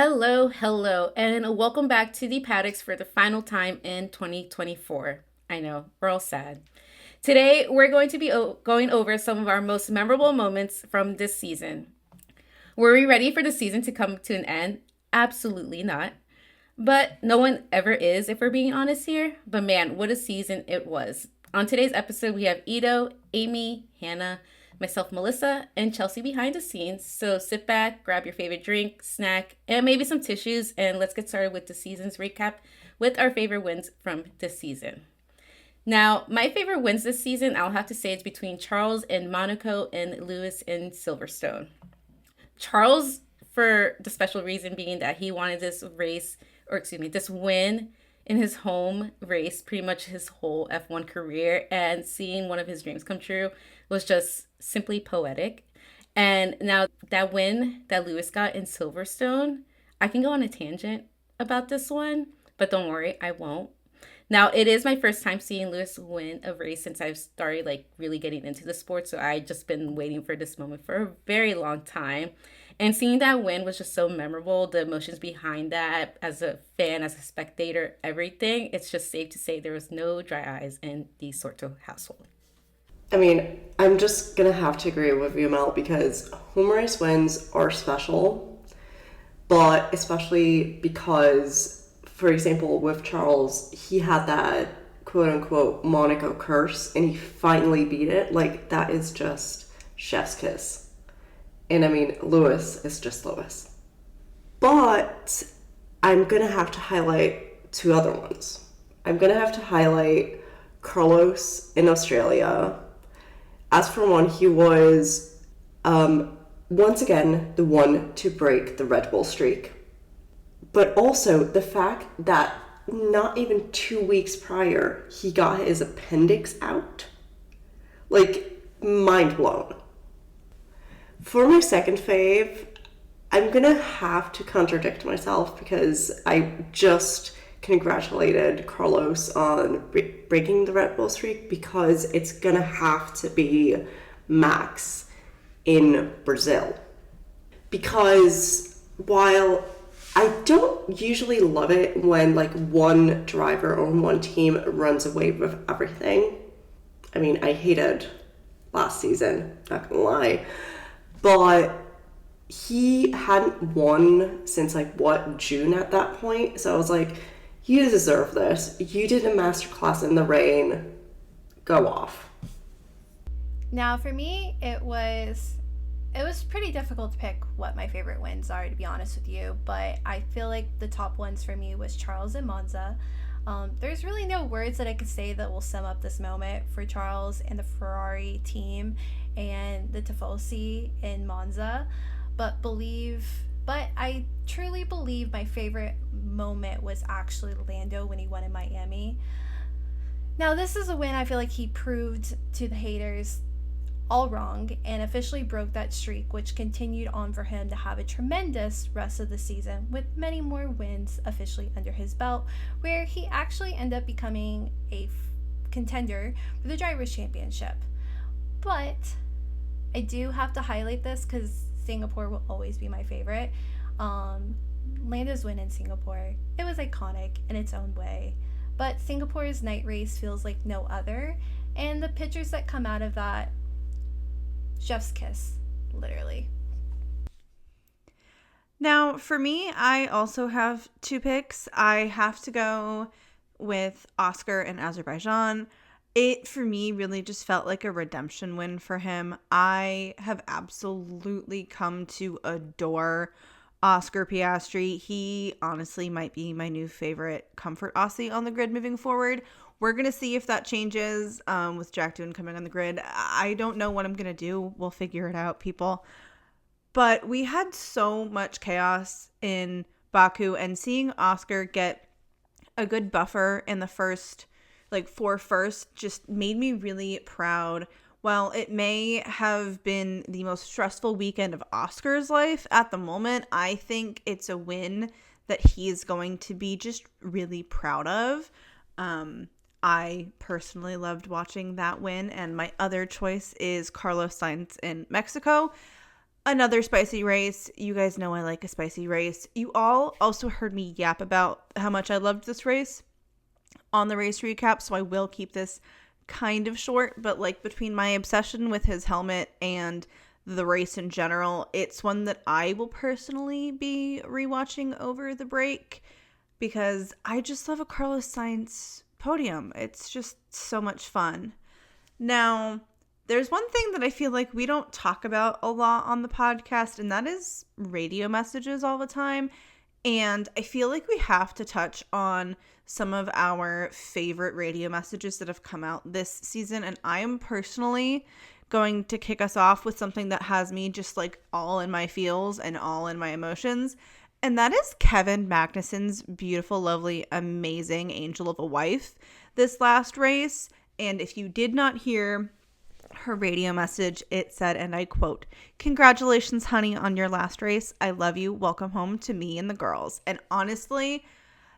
Hello, and welcome back to the Paddocks for the final time in 2024. I know, we're all sad. Today, we're going to be going over some of our most memorable moments from this season. Were we ready for the season to come to an end? Absolutely not. But no one ever is, if we're being honest here. But man, what a season it was. On today's episode, we have Ito, Amy, Hannah, myself, Melissa, and Chelsea behind the scenes. So sit back, grab your favorite drink, snack, and maybe some tissues, and let's get started with the season's recap with our favorite wins from this season. Now, my favorite wins this season, I'll have to say, it's between Charles in Monaco and Lewis in Silverstone. Charles, for the special reason being that he wanted this race, or excuse me, this win in his home race pretty much his whole F1 career, and seeing one of his dreams come true was just simply poetic. And now that win that Lewis got in Silverstone, I can go on a tangent about this one, but don't worry, I won't. Now, it is my first time seeing Lewis win a race since I've started really getting into the sport, so I just been waiting for this moment for a very long time. And seeing that win was just so memorable. The emotions behind that as a fan, as a spectator, everything. It's just safe to say there was no dry eyes in the Sorto household. I mean, I'm just gonna have to agree with you, Mel, because home race wins are special, but especially because, for example, with Charles, he had that quote unquote Monaco curse and he finally beat it. Like, that is just chef's kiss. And I mean, Lewis is just Lewis. But I'm gonna have to highlight two other ones. I'm gonna have to highlight Carlos in Australia. As for one, he was once again the one to break the Red Bull streak. But also the fact that not even 2 weeks prior, he got his appendix out. Like, mind blown. For my second fave, I'm gonna have to contradict myself because I just congratulated Carlos on breaking the Red Bull streak, because it's gonna have to be Max in Brazil. Because while I don't usually love it when one driver or one team runs away with everything. I mean, I hated last season, not gonna lie. But he hadn't won since June at that point. So I was like, you deserve this. You did a masterclass in the rain. Go off. Now, for me, it was pretty difficult to pick what my favorite wins are, to be honest with you. But I feel like the top ones for me was Charles and Monza. There's really no words that I could say that will sum up this moment for Charles and the Ferrari team and the Tifosi in Monza. But I truly believe my favorite moment was actually Lando when he won in Miami. Now, this is a win I feel like he proved to the haters all wrong and officially broke that streak, which continued on for him to have a tremendous rest of the season with many more wins officially under his belt, where he actually ended up becoming a contender for the Drivers' Championship. But I do have to highlight this because Singapore will always be my favorite. Lando's win in Singapore, it was iconic in its own way, but Singapore's night race feels like no other, and the pictures that come out of that, chef's kiss, literally. Now, for me, I also have two picks. I have to go with Oscar and Azerbaijan. It, for me, really just felt like a redemption win for him. I have absolutely come to adore Oscar Piastri. He honestly might be my new favorite comfort Aussie on the grid moving forward. We're going to see if that changes with Jack Doohan coming on the grid. I don't know what I'm going to do. We'll figure it out, people. But we had so much chaos in Baku, and seeing Oscar get a good buffer in the first, for first, just made me really proud. While it may have been the most stressful weekend of Oscar's life at the moment, I think it's a win that he is going to be just really proud of. I personally loved watching that win, and my other choice is Carlos Sainz in Mexico. Another spicy race. You guys know I like a spicy race. You all also heard me yap about how much I loved this race on the race recap, so I will keep this kind of short, but like between my obsession with his helmet and the race in general, it's one that I will personally be rewatching over the break because I just love a Carlos Sainz podium. It's just so much fun. Now, there's one thing that I feel like we don't talk about a lot on the podcast, and that is radio messages all the time. And I feel like we have to touch on some of our favorite radio messages that have come out this season. And I am personally going to kick us off with something that has me just like all in my feels and all in my emotions. And that is Kevin Magnuson's beautiful, lovely, amazing angel of a wife this last race. And if you did not hear her radio message, it said, and I quote, "Congratulations, honey, on your last race. I love you. Welcome home to me and the girls." And honestly,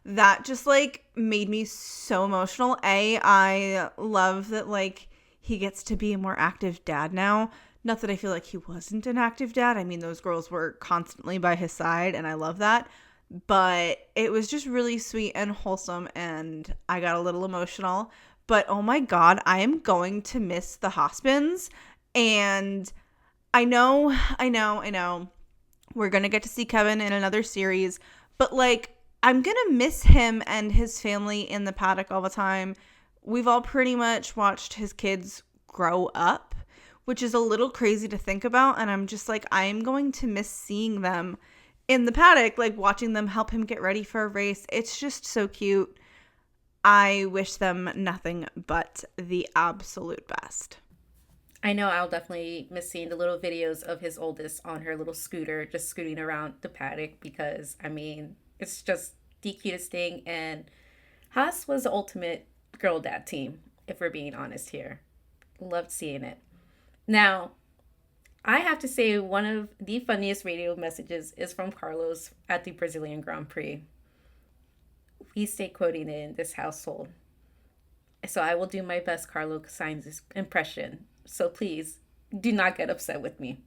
that just like made me so emotional. I love that like he gets to be a more active dad now. Not that I feel like he wasn't an active dad. I mean, those girls were constantly by his side, and I love that. But it was just really sweet and wholesome, and I got a little emotional. But oh my God, I am going to miss the Hospins. And I know, we're going to get to see Kevin in another series. But like, I'm going to miss him and his family in the paddock all the time. We've all pretty much watched his kids grow up, which is a little crazy to think about. And I'm just like, I'm going to miss seeing them in the paddock, like watching them help him get ready for a race. It's just so cute. I wish them nothing but the absolute best. I know I'll definitely miss seeing the little videos of his oldest on her little scooter, just scooting around the paddock because, I mean, it's just the cutest thing. And Haas was the ultimate girl dad team, if we're being honest here. Loved seeing it. Now, I have to say one of the funniest radio messages is from Carlos at the Brazilian Grand Prix. We stay quoting it in this household. So I will do my best Carlos Sainz's impression. So please do not get upset with me.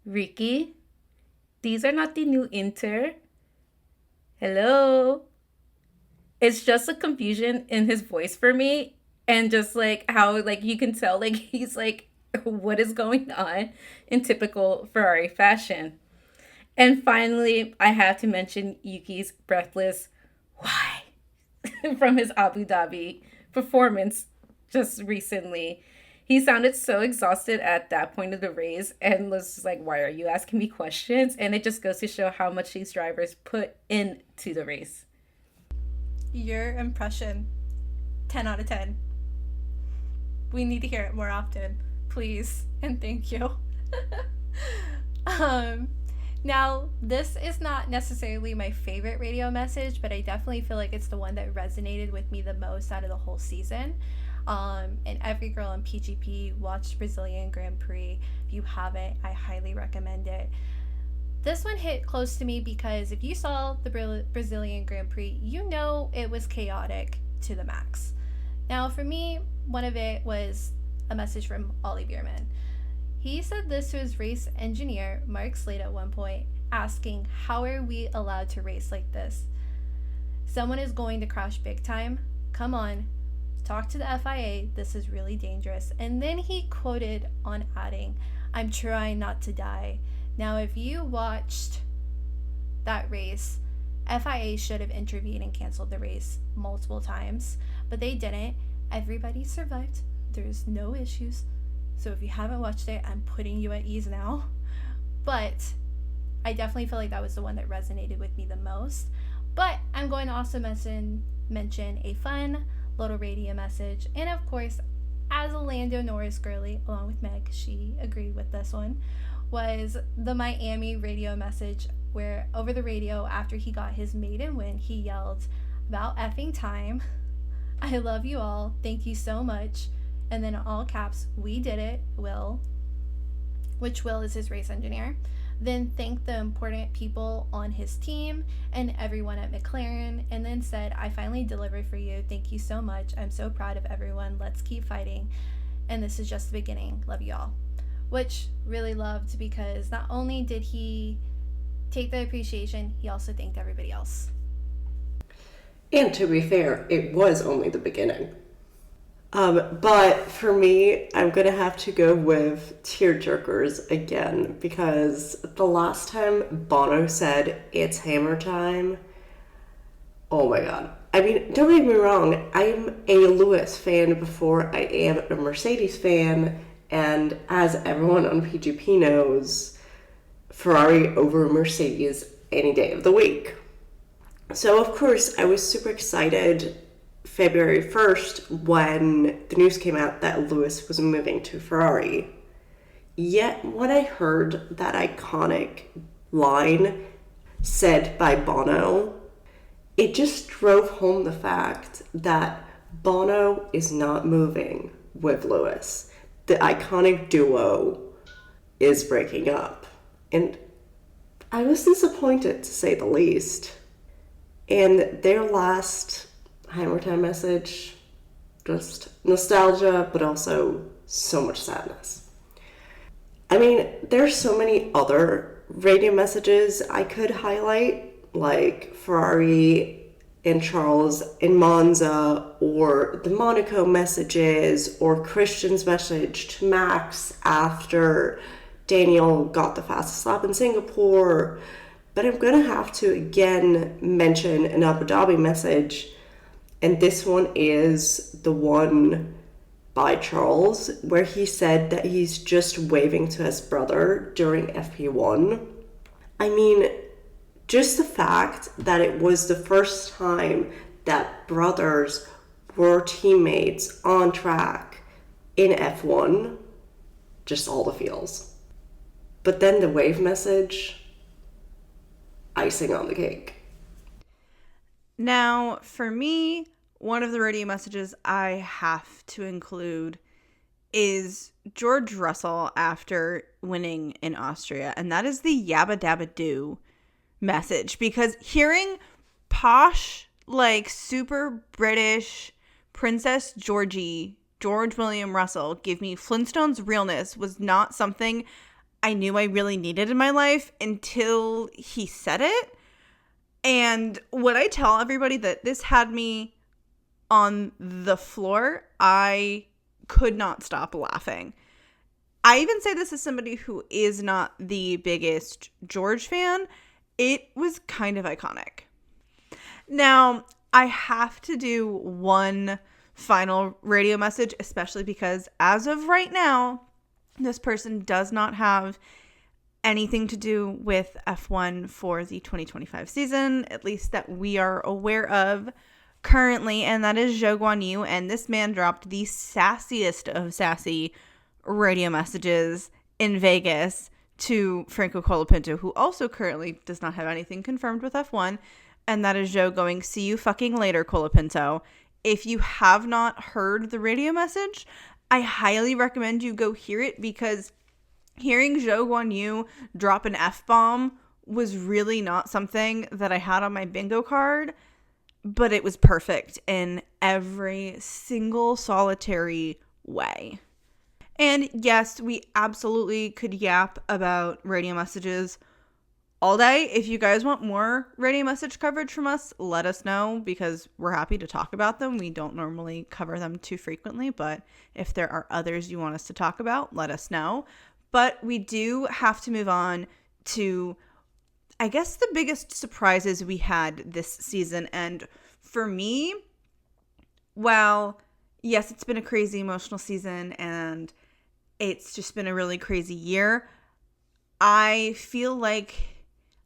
Ricky, these are not the new Inter. Hello. It's just a confusion in his voice for me. And just like how like you can tell like he's like, what is going on in typical Ferrari fashion. And finally, I have to mention Yuki's breathless "why" from his Abu Dhabi performance just recently. He sounded so exhausted at that point of the race and was just like, "Why are you asking me questions?" And it just goes to show how much these drivers put into the race. Your impression, 10 out of 10. We need to hear it more often, please, and thank you. Now, this is not necessarily my favorite radio message, but I definitely feel like it's the one that resonated with me the most out of the whole season. And every girl in PGP watched Brazilian Grand Prix. If you haven't, I highly recommend it. This one hit close to me because if you saw the Brazilian Grand Prix, you know it was chaotic to the max. Now, for me, one of it was a message from Ollie Bierman. He said this to his race engineer, Mark Slade, at one point, asking, "How are we allowed to race like this? Someone is going to crash big time. Come on, talk to the FIA. This is really dangerous." And then he quoted on adding, "I'm trying not to die." Now, if you watched that race, FIA should have intervened and canceled the race multiple times, but they didn't. Everybody survived. There's no issues. So if you haven't watched it, I'm putting you at ease now. But I definitely feel like that was the one that resonated with me the most. But I'm going to also mention a fun little radio message. And of course, as a Lando Norris girly, along with Meg, she agreed with this one, was the Miami radio message where over the radio, after he got his maiden win, he yelled, "About effing time. I love you all. Thank you so much." And then in all caps, "We did it, Will," which Will is his race engineer. Then thanked the important people on his team and everyone at McLaren, and then said, "I finally delivered for you. Thank you so much. I'm so proud of everyone. Let's keep fighting. And this is just the beginning. Love you all." which really loved because not only did he take the appreciation, he also thanked everybody else. And to be fair, it was only the beginning. But for me, I'm going to have to go with tearjerkers again, because the last time Bono said it's hammer time, oh my god. I mean, don't get me wrong, I'm a Lewis fan before I am a Mercedes fan, and as everyone on PGP knows, Ferrari over Mercedes any day of the week. So of course, I was super excited February 1st when the news came out that Lewis was moving to Ferrari. Yet when I heard that iconic line said by Bono, it just drove home the fact that Bono is not moving with Lewis. The iconic duo is breaking up. And I was disappointed, to say the least. And their last Hammer Time message, just nostalgia, but also so much sadness. I mean, there's so many other radio messages I could highlight, like Ferrari and Charles in Monza, or the Monaco messages, or Christian's message to Max after Daniel got the fastest lap in Singapore. But I'm going to have to again mention an Abu Dhabi message, and this one is the one by Charles, where he said that he's just waving to his brother during FP1. I mean, just the fact that it was the first time that brothers were teammates on track in F1, just all the feels. But then the wave message, icing on the cake. Now, for me, one of the radio messages I have to include is George Russell after winning in Austria, and that is the Yabba Dabba Doo message, because hearing posh, like super British Princess Georgie, George William Russell give me Flintstones realness was not something I knew I really needed in my life until he said it. And when I tell everybody that this had me on the floor, I could not stop laughing. I even say this as somebody who is not the biggest George fan. It was kind of iconic. Now, I have to do one final radio message, especially because as of right now, this person does not have anything to do with F1 for the 2025 season, at least that we are aware of currently, and that is Zhou Guanyu. And this man dropped the sassiest of sassy radio messages in Vegas to Franco Colapinto, who also currently does not have anything confirmed with F1, and that is Zhou going, "See you fucking later, Colapinto." If you have not heard the radio message, I highly recommend you go hear it, because hearing Zhou Guanyu drop an F-bomb was really not something that I had on my bingo card, but it was perfect in every single solitary way. And yes, we absolutely could yap about radio messages all day. If you guys want more radio message coverage from us, let us know, because we're happy to talk about them. We don't normally cover them too frequently, but if there are others you want us to talk about, let us know. But we do have to move on to, I guess, the biggest surprises we had this season. And for me, well, yes, it's been a crazy emotional season and it's just been a really crazy year. I feel like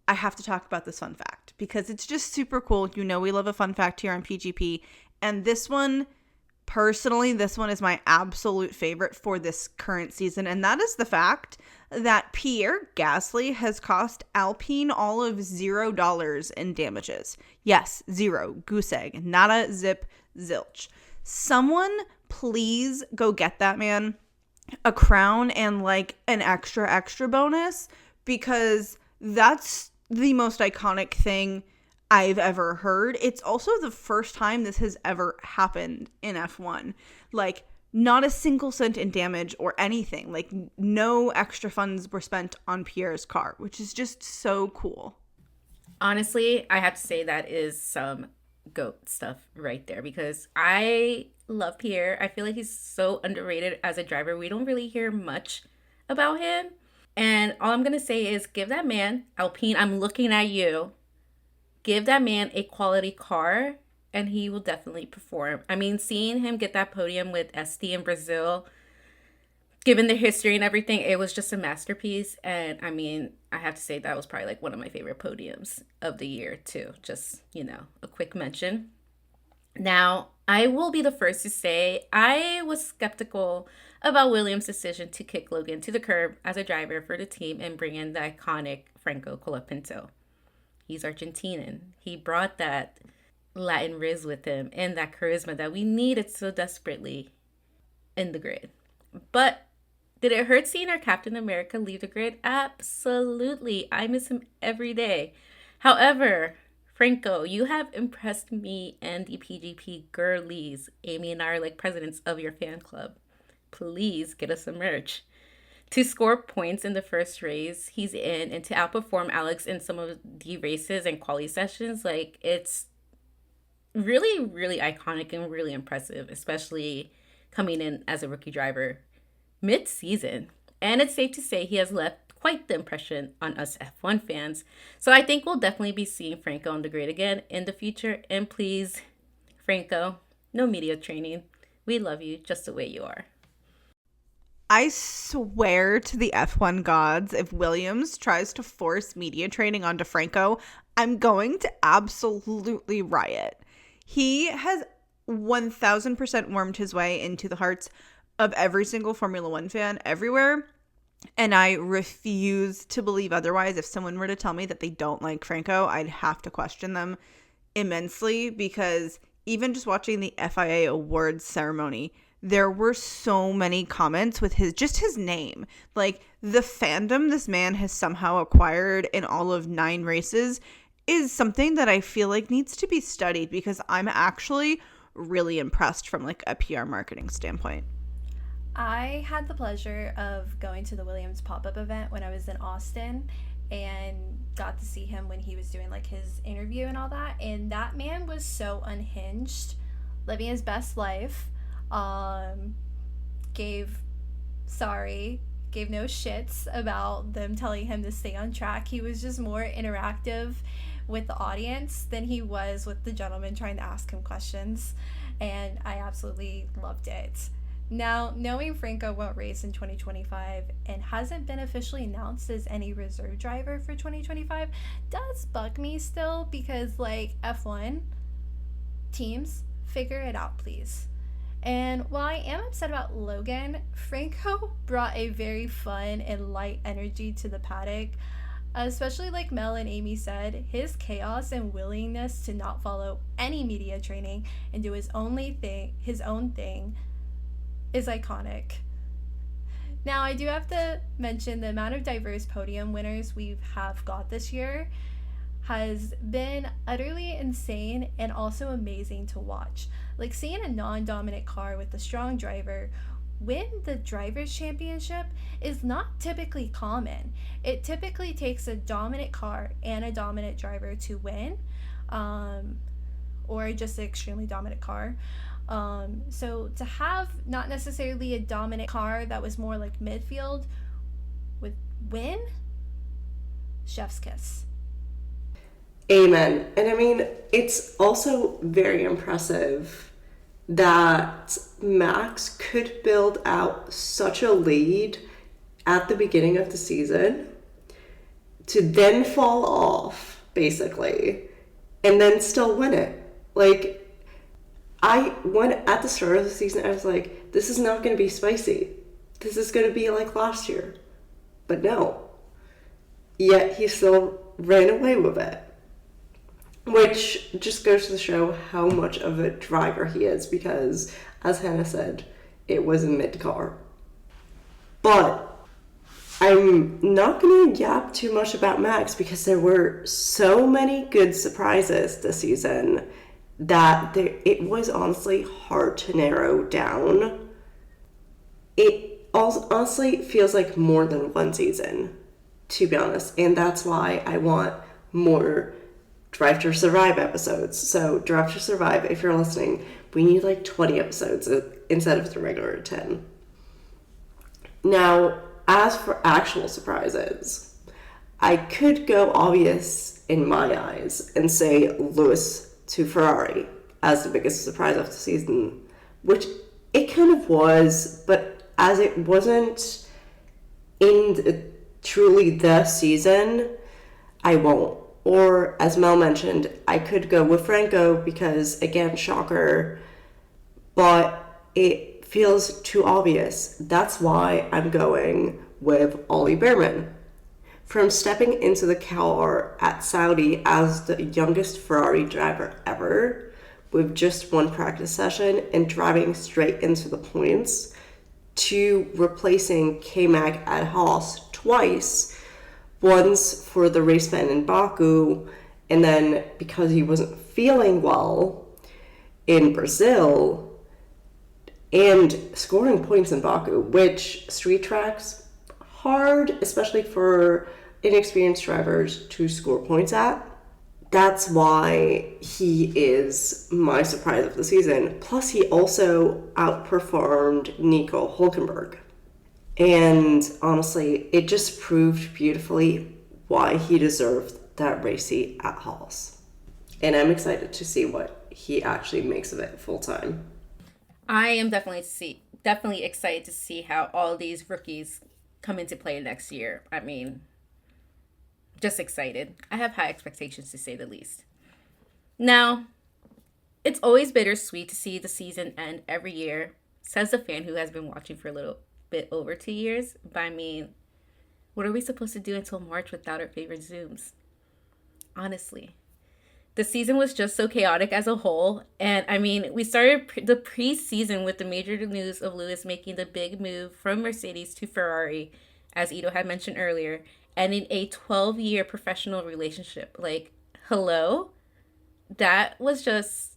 I have to talk about this fun fact because it's just super cool. You know, we love a fun fact here on PGP. And this one, personally, this one is my absolute favorite for this current season. And that is the fact that Pierre Gasly has cost Alpine all of $0 in damages. Yes, zero. Goose egg. Nada, zip, zilch. Someone please go get that man a crown and like an extra bonus, because that's the most iconic thing I've ever heard. It's also the first time this has ever happened in F1. Like, not a single cent in damage or anything. Like, no extra funds were spent on Pierre's car, which is just so cool. Honestly, I have to say that is some GOAT stuff right there, because I love Pierre. I feel like he's so underrated as a driver. We don't really hear much about him. And all I'm going to say is give that man, Alpine, I'm looking at you, give that man a quality car and he will definitely perform. I mean, seeing him get that podium with SD in Brazil, given the history and everything, it was just a masterpiece. And I mean, I have to say that was probably like one of my favorite podiums of the year too. Just, a quick mention. Now, I will be the first to say I was skeptical about Williams' decision to kick Logan to the curb as a driver for the team and bring in the iconic Franco Colapinto. He's Argentinian. He brought that Latin riz with him and that charisma that we needed so desperately in the grid. But did it hurt seeing our Captain America leave the grid? Absolutely. I miss him every day. However, Franco, you have impressed me and the PGP girlies. Amy and I are like presidents of your fan club. Please get us some merch. To score points in the first race he's in and to outperform Alex in some of the races and quali sessions, like, it's really, really iconic and really impressive, especially coming in as a rookie driver mid-season. And it's safe to say he has left quite the impression on us F1 fans. So I think we'll definitely be seeing Franco on the grid again in the future. And please, Franco, no media training. We love you just the way you are. I swear to the F1 gods, if Williams tries to force media training onto Franco, I'm going to absolutely riot. He has 1000% warmed his way into the hearts of every single Formula One fan everywhere. And I refuse to believe otherwise. If someone were to tell me that they don't like Franco, I'd have to question them immensely, because even just watching the FIA awards ceremony, there were so many comments with his name. Like, the fandom this man has somehow acquired in all of 9 races is something that I feel like needs to be studied, because I'm actually really impressed from like a PR marketing standpoint. I had the pleasure of going to the Williams pop-up event when I was in Austin and got to see him when he was doing like his interview and all that. And that man was so unhinged, living his best life. Gave no shits about them telling him to stay on track. He was just more interactive with the audience than he was with the gentleman trying to ask him questions, and I absolutely loved it. Now, knowing Franco won't race in 2025 and hasn't been officially announced as any reserve driver for 2025 does bug me still, because like, F1 teams, figure it out, please. And while I am upset about Logan, Franco brought a very fun and light energy to the paddock. Especially like Mel and Amy said, his chaos and willingness to not follow any media training and do his own thing is iconic. Now, I do have to mention the amount of diverse podium winners we have got this year has been utterly insane and also amazing to watch. Like, seeing a non-dominant car with a strong driver win the Drivers' Championship is not typically common. It typically takes a dominant car and a dominant driver to win, or just an extremely dominant car. So to have not necessarily a dominant car that was more like midfield with win, chef's kiss. Amen. And I mean, it's also very impressive that Max could build out such a lead at the beginning of the season to then fall off, basically, and then still win it. Like, at the start of the season, I was like, this is not going to be spicy. This is going to be like last year. But no. Yet he still ran away with it. Which just goes to show how much of a driver he is, because, as Hanna said, it was a mid-car. But I'm not going to yap too much about Max, because there were so many good surprises this season that it was honestly hard to narrow down it also honestly feels like more than one season, to be honest. And that's why I want more Drive to Survive episodes. So, Drive to Survive, if you're listening, we need like 20 episodes instead of the regular 10. Now, as for actual surprises, I could go obvious in my eyes and say Lewis to Ferrari as the biggest surprise of the season, which it kind of was, but as it wasn't truly the season, I won't. Or, as Mel mentioned, I could go with Franco because, again, shocker, but it feels too obvious. That's why I'm going with Ollie Behrman. From stepping into the car at Saudi as the youngest Ferrari driver ever, with just one practice session and driving straight into the points, to replacing K-Mag at Haas twice, once for the race ban in Baku, and then because he wasn't feeling well in Brazil, and scoring points in Baku, which street tracks, hard, especially for inexperienced drivers to score points at. That's why he is my surprise of the season. Plus, he also outperformed Nico Hulkenberg. And honestly, it just proved beautifully why he deserved that race seat at Haas. And I'm excited to see what he actually makes of it full time. I am definitely excited to see how all these rookies come into play next year. I mean, just excited. I have high expectations, to say the least. Now, it's always bittersweet to see the season end every year, says the fan who has been watching for a little bit over 2 years. But I mean, what are we supposed to do until March without our favorite Zooms? Honestly. The season was just so chaotic as a whole. And I mean, we started the preseason with the major news of Lewis making the big move from Mercedes to Ferrari, as Ito had mentioned earlier, ending a 12-year professional relationship. Like, hello? That was just...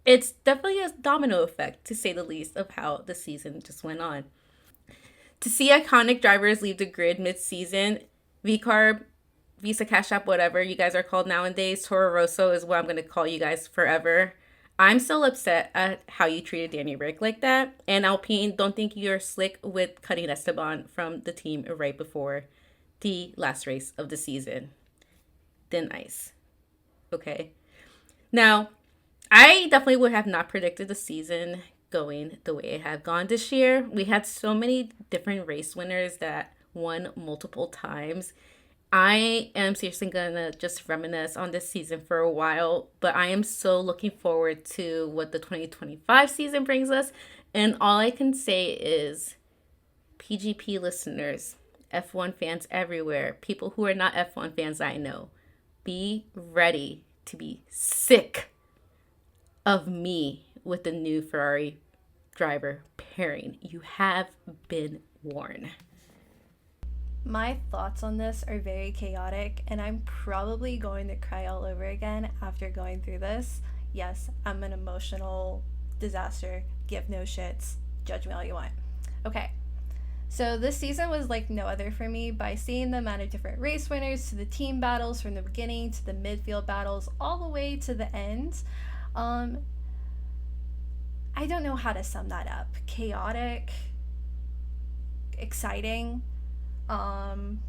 It's definitely a domino effect, to say the least, of how the season just went on. To see iconic drivers leave the grid mid-season, VCARB, Visa Cash App, whatever you guys are called nowadays, Toro Rosso is what I'm going to call you guys forever. I'm still upset at how you treated Danny Rick like that. And Alpine, don't think you're slick with cutting Esteban from the team right before the last race of the season. Thin ice. Okay. Now, I definitely would have not predicted the season going the way it had gone this year. We had so many different race winners that won multiple times. I am seriously gonna just reminisce on this season for a while, but I am so looking forward to what the 2025 season brings us. And all I can say is, PGP listeners, F1 fans everywhere, people who are not F1 fans I know, be ready to be sick of me with the new Ferrari driver pairing. You have been warned. My thoughts on this are very chaotic, and I'm probably going to cry all over again after going through this. Yes, I'm an emotional disaster. Give no shits. Judge me all you want. Okay, so this season was like no other for me. By seeing the amount of different race winners, to the team battles from the beginning, to the midfield battles, all the way to the end, I don't know how to sum that up. Chaotic, exciting.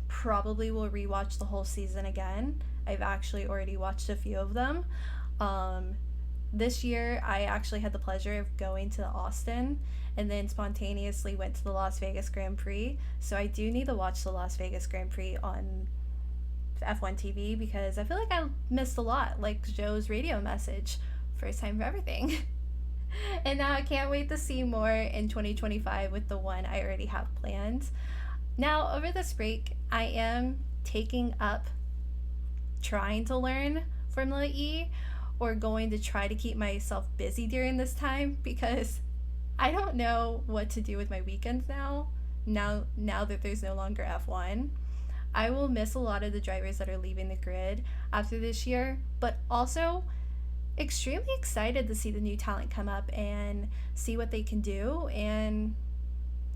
Probably will rewatch the whole season again. I've actually already watched a few of them. This year I actually had the pleasure of going to Austin and then spontaneously went to the Las Vegas Grand Prix. So I do need to watch the Las Vegas Grand Prix on F1 TV because I feel like I missed a lot, like Joe's radio message. First time for everything. And now I can't wait to see more in 2025 with the one I already have planned. Now, over this break, I am taking up trying to learn Formula E or going to try to keep myself busy during this time because I don't know what to do with my weekends now that there's no longer F1. I will miss a lot of the drivers that are leaving the grid after this year, but also extremely excited to see the new talent come up and see what they can do and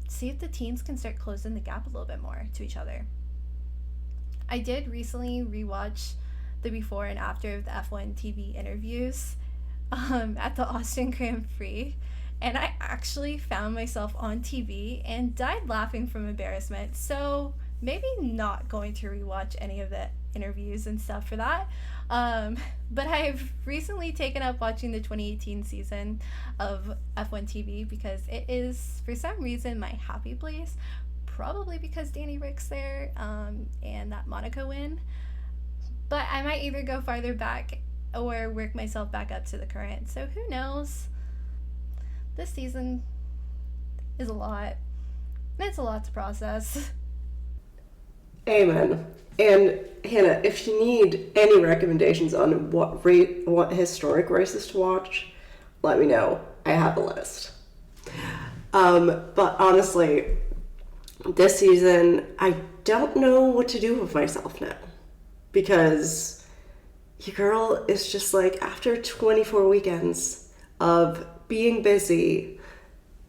see if the teams can start closing the gap a little bit more to each other. I did recently rewatch the before and after of the F1 TV interviews at the Austin Grand Prix, and I actually found myself on TV and died laughing from embarrassment. So maybe not going to rewatch any of the interviews and stuff for that. But I've recently taken up watching the 2018 season of F1 TV because it is, for some reason, my happy place. Probably because Danny Rick's there and that Monaco win. But I might either go farther back or work myself back up to the current. So who knows? This season is a lot. It's a lot to process. Amen. And Hannah, if you need any recommendations on what historic races to watch, let me know. I have a list. But honestly, this season, I don't know what to do with myself now. Because your girl is just like, after 24 weekends of being busy,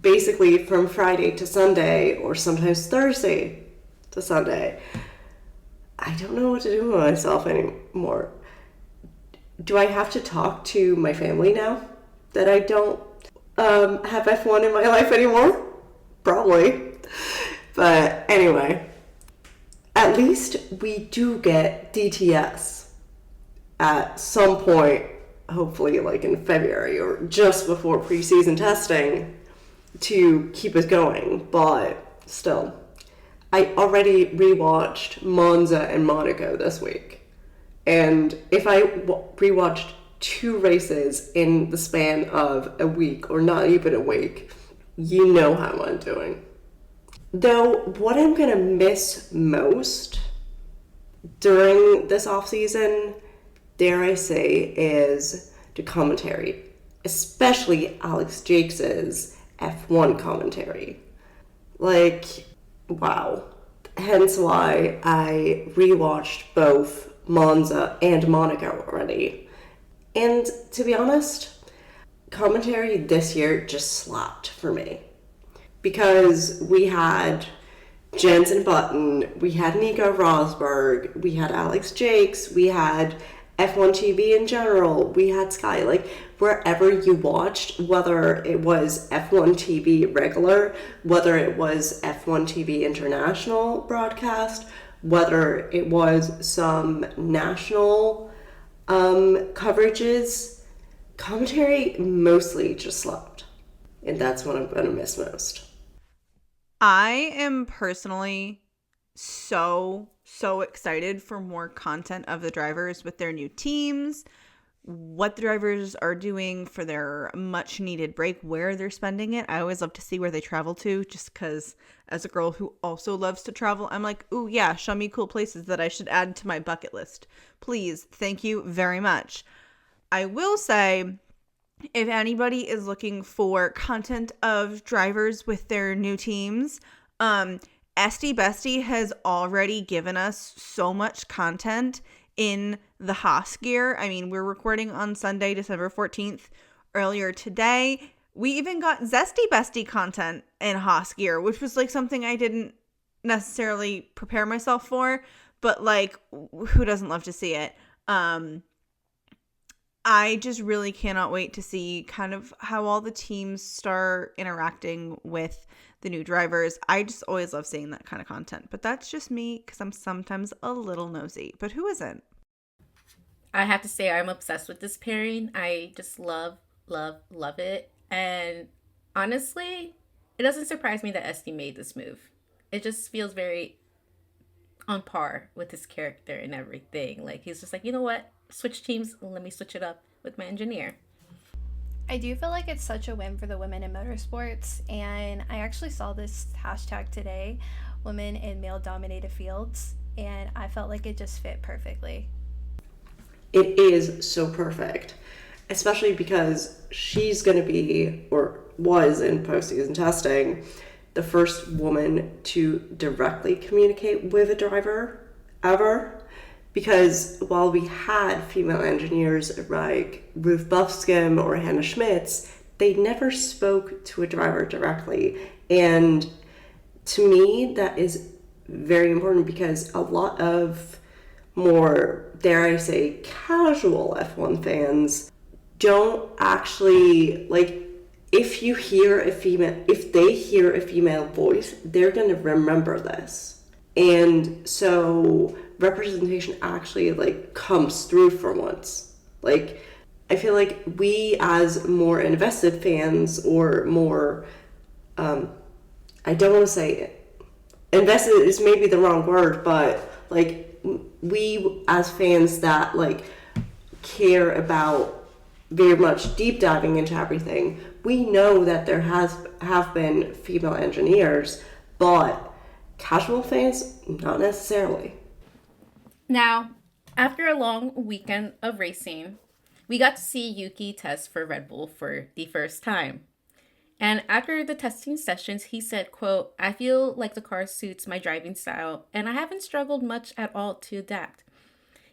basically from Friday to Sunday, or sometimes Thursday to Sunday, I don't know what to do with myself anymore. Do I have to talk to my family now that I don't have F1 in my life anymore? Probably. But anyway, at least we do get DTS at some point, hopefully like in February or just before preseason testing, to keep us going. But still, I already rewatched Monza and Monaco this week. And if I rewatched 2 races in the span of a week, or not even a week, you know how I'm doing. Though, what I'm going to miss most during this off-season, dare I say, is the commentary. Especially Alex Jakes' F1 commentary. Like, wow. Hence why I rewatched both Monza and Monaco already. And to be honest, commentary this year just slapped for me. Because we had Jensen Button, we had Nico Rosberg, we had Alex Jakes, we had F1 TV in general, we had Sky. Like, wherever you watched, whether it was F1 TV regular, whether it was F1 TV international broadcast, whether it was some national coverages, commentary mostly just slapped. And that's what I'm going to miss most. I am personally so excited for more content of the drivers with their new teams, what the drivers are doing for their much needed break, where they're spending it. I always love to see where they travel to, just because as a girl who also loves to travel, I'm like, ooh yeah, show me cool places that I should add to my bucket list. Please, thank you very much. I will say, if anybody is looking for content of drivers with their new teams, Esty Bestie has already given us so much content in the Haas gear. I mean, we're recording on Sunday, December 14th. Earlier today, we even got Zesty Bestie content in Haas gear, which was like something I didn't necessarily prepare myself for, but like, who doesn't love to see it? I just really cannot wait to see kind of how all the teams start interacting with the new drivers. I just always love seeing that kind of content. But that's just me because I'm sometimes a little nosy. But who isn't? I have to say I'm obsessed with this pairing. I just love it. And honestly, it doesn't surprise me that Esty made this move. It just feels very on par with his character and everything. Like, he's just like, you know what? Switch teams, let me switch it up with my engineer. I do feel like it's such a win for the women in motorsports, and I actually saw this hashtag today, women in male-dominated fields, and I felt like it just fit perfectly. It is so perfect, especially because she's going to be, or was in postseason testing, the first woman to directly communicate with a driver ever. Because while we had female engineers like Ruth Buffscombe or Hanna Schmitz, they never spoke to a driver directly. And To me, that is very important because a lot of more, dare I say, casual F1 fans don't actually like. If they hear a female voice, they're gonna remember this, and so representation actually like comes through for once. Like, I feel like we as more invested fans or more, I don't want to say invested is maybe the wrong word, but like we as fans that like care about very much deep diving into everything, we know that there have been female engineers, but casual fans not necessarily. Now, after a long weekend of racing, we got to see Yuki test for Red Bull for the first time. And after the testing sessions, he said, quote, "I feel like the car suits my driving style, and I haven't struggled much at all to adapt."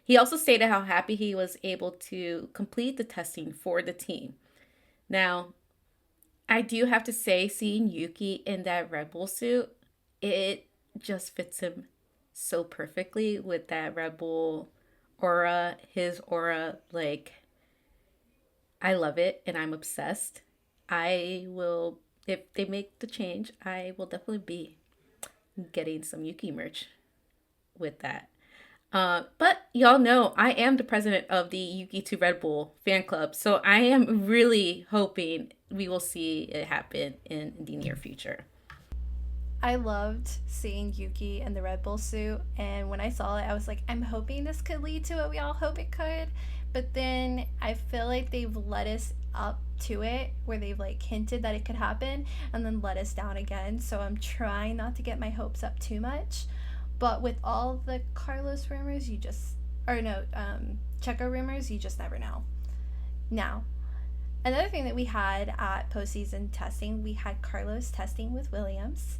He also stated how happy he was able to complete the testing for the team. Now, I do have to say, seeing Yuki in that Red Bull suit, it just fits him so perfectly with that Red Bull aura, his aura. Like, I love it and I'm obsessed. I will, if they make the change, I will definitely be getting some Yuki merch with that. But y'all know I am the president of the Yuki to Red Bull fan club, so I am really hoping we will see it happen in the near future. I loved seeing Yuki in the Red Bull suit, and when I saw it, I was like, I'm hoping this could lead to what we all hope it could. But then I feel like they've led us up to it, where they've like hinted that it could happen, and then let us down again. So I'm trying not to get my hopes up too much. But with all the Carlos rumors, Checo rumors, you just never know. Now, another thing that we had at postseason testing, we had Carlos testing with Williams.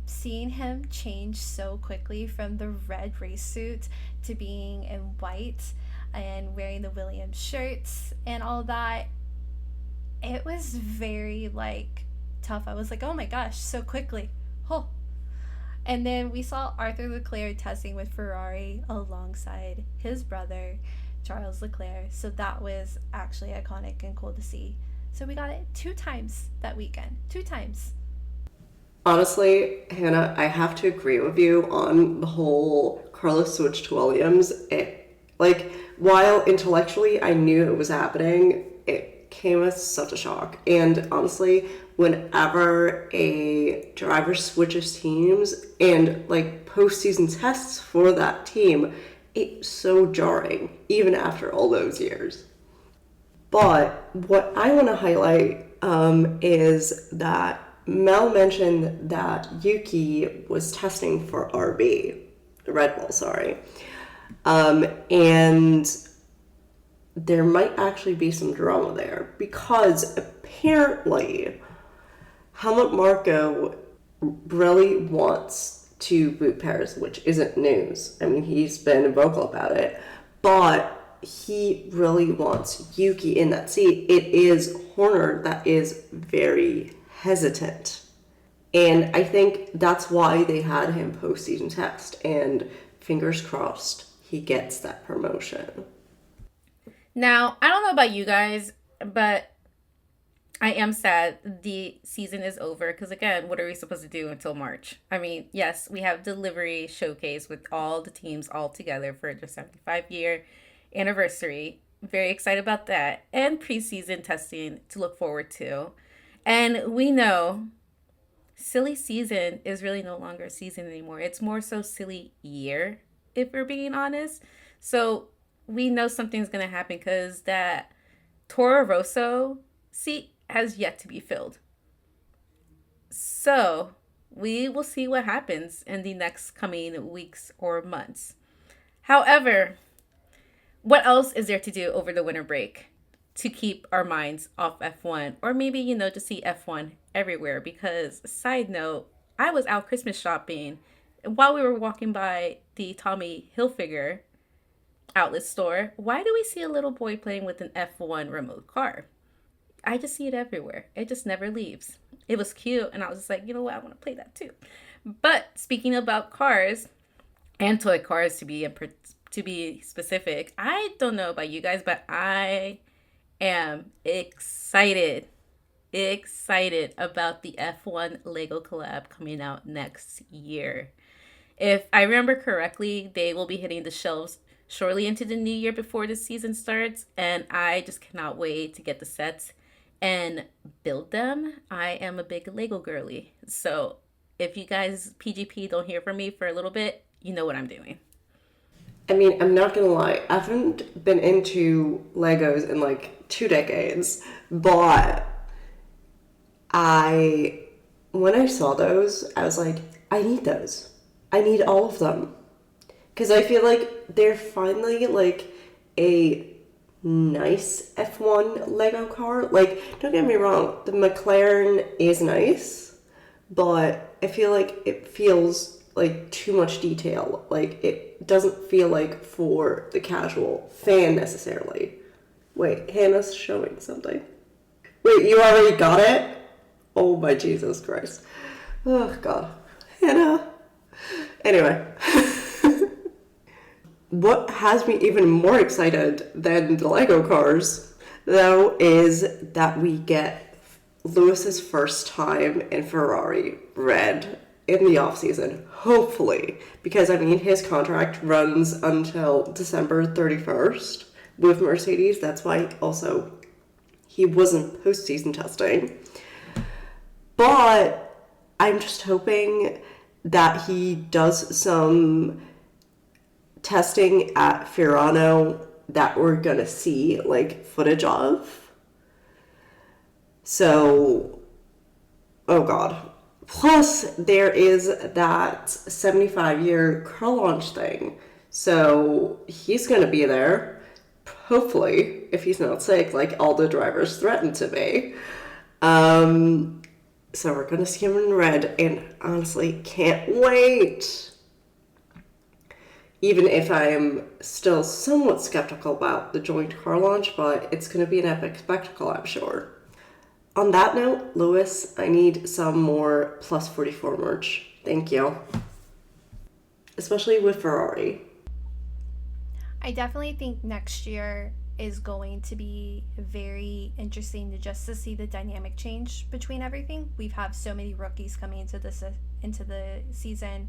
Seeing him change so quickly from the red race suit to being in white and wearing the Williams shirts and all that, it was very like tough. I was like, oh my gosh, so quickly. Oh. And then we saw Arthur Leclerc testing with Ferrari alongside his brother, Charles Leclerc. So that was actually iconic and cool to see. So we got it 2 times that weekend. 2 times. Honestly, Hannah, I have to agree with you on the whole Carlos switch to Williams. Like, while intellectually I knew it was happening, it came as such a shock. And honestly, whenever a driver switches teams and like postseason tests for that team, it's so jarring, even after all those years. But what I want to highlight is that Mel mentioned that Yuki was testing for Red Bull, sorry. And there might actually be some drama there because apparently Helmut Marko really wants to boot Paris, which isn't news. I mean, he's been vocal about it, but he really wants Yuki in that seat. It is Horner that is very hesitant. And I think that's why they had him postseason test. And fingers crossed he gets that promotion. Now, I don't know about you guys, but I am sad the season is over because, again, what are we supposed to do until March? I mean, yes, we have delivery showcase with all the teams all together for their 75-year anniversary. Very excited about that. And preseason testing to look forward to. And we know silly season is really no longer a season anymore. It's more so silly year, if we're being honest. So we know something's going to happen because that Toro Rosso seat has yet to be filled. So we will see what happens in the next coming weeks or months. However, what else is there to do over the winter break to keep our minds off F1? Or maybe, to see F1 everywhere. Because, side note, I was out Christmas shopping while we were walking by the Tommy Hilfiger outlet store. Why do we see a little boy playing with an F1 remote car? I just see it everywhere. It just never leaves. It was cute, and I was just like, you know what, I want to play that too. But speaking about cars and toy cars, to be specific, I don't know about you guys, but I am excited about the F1 Lego collab coming out next year. If I remember correctly, they will be hitting the shelves shortly into the new year before the season starts, and I just cannot wait to get the sets and build them. I am a big Lego girly. So if you guys, PGP, don't hear from me for a little bit, you know what I'm doing. I mean, I'm not gonna lie, I haven't been into Legos in like 2 decades, but I, when I saw those, I was like, I need those. I need all of them. Because I feel like they're finally like a nice F1 Lego car. Like, don't get me wrong, the McLaren is nice, but I feel like it feels like too much detail. Like, it doesn't feel like for the casual fan necessarily. Wait, Hannah's showing something. Wait, you already got it? Oh my Jesus Christ. Oh God. Hannah. Anyway. What has me even more excited than the Lego cars, though, is that we get Lewis's first time in Ferrari red in the off season, hopefully, because I mean his contract runs until December 31st with Mercedes. That's why also he wasn't postseason testing. But I'm just hoping that he does some testing at Fiorano that we're gonna see like footage of. So, oh God. Plus, there is that 75-year car launch thing. So, he's gonna be there. Hopefully, if he's not sick, like all the drivers threaten to be. So we're gonna see him in red, and honestly, can't wait. Even if I am still somewhat skeptical about the joint car launch, but it's gonna be an epic spectacle, I'm sure. On that note, Lewis, I need some more Plus 44 merch. Thank you. Especially with Ferrari. I definitely think next year is going to be very interesting to see the dynamic change between everything. We've had so many rookies coming into the season.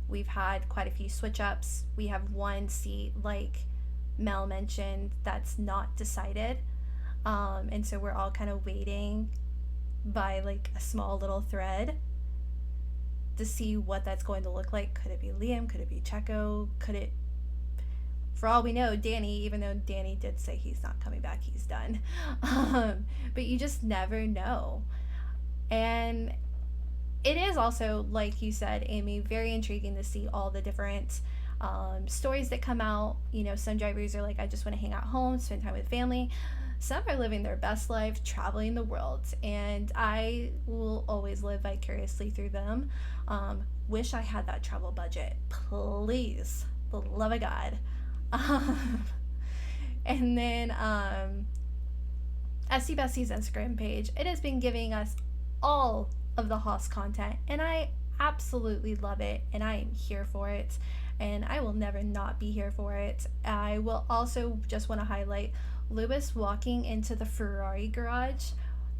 We've had quite a few switch ups. We have one seat, like Mel mentioned, that's not decided. And so we're all kind of waiting by like a small little thread to see what that's going to look like. Could it be Liam? Could it be Checo? Could it, for all we know, Danny, even though Danny did say he's not coming back, he's done. But you just never know. And it is also, like you said, Amy, very intriguing to see all the different stories that come out. You know, some drivers are like, I just want to hang out home, spend time with family. Some are living their best life, traveling the world, and I will always live vicariously through them. Wish I had that travel budget, please, for the love of God. And then SC Bestie's Instagram page, it has been giving us all of the Haas content, and I absolutely love it, and I am here for it, and I will never not be here for it. I will also just want to highlight Lewis walking into the Ferrari garage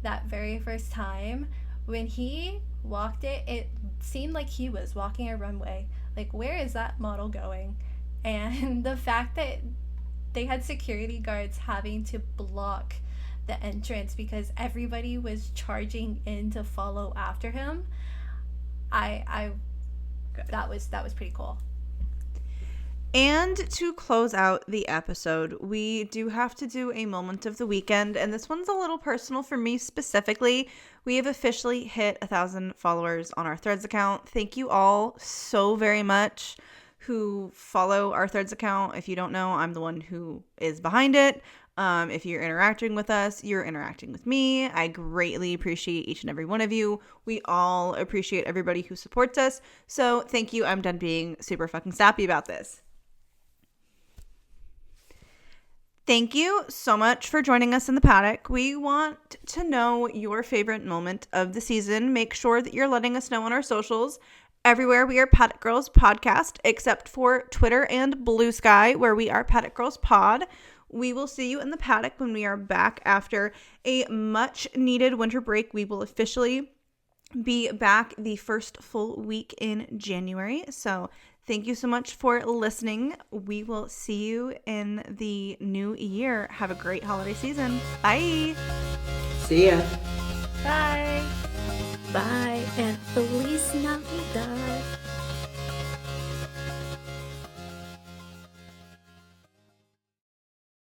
that very first time. When he walked it, it seemed like he was walking a runway. Like, where is that model going? And the fact that they had security guards having to block the entrance because everybody was charging in to follow after him, that was pretty cool. And to close out the episode, we do have to do a moment of the weekend, and this one's a little personal for me specifically. We have officially hit 1,000 followers on our Threads account. Thank you all so very much who follow our Threads account. If you don't know, I'm the one who is behind it. If you're interacting with us, you're interacting with me. I greatly appreciate each and every one of you. We all appreciate everybody who supports us. So thank you. I'm done being super fucking sappy about this. Thank you so much for joining us in the paddock. We want to know your favorite moment of the season. Make sure that you're letting us know on our socials. Everywhere we are Paddock Girls Podcast, except for Twitter and Blue Sky, where we are Paddock Girls Pod. We will see you in the paddock when we are back after a much needed winter break. We will officially be back the first full week in January. So thank you so much for listening. We will see you in the new year. Have a great holiday season. Bye. See ya. Bye. Bye and Feliz Navidad.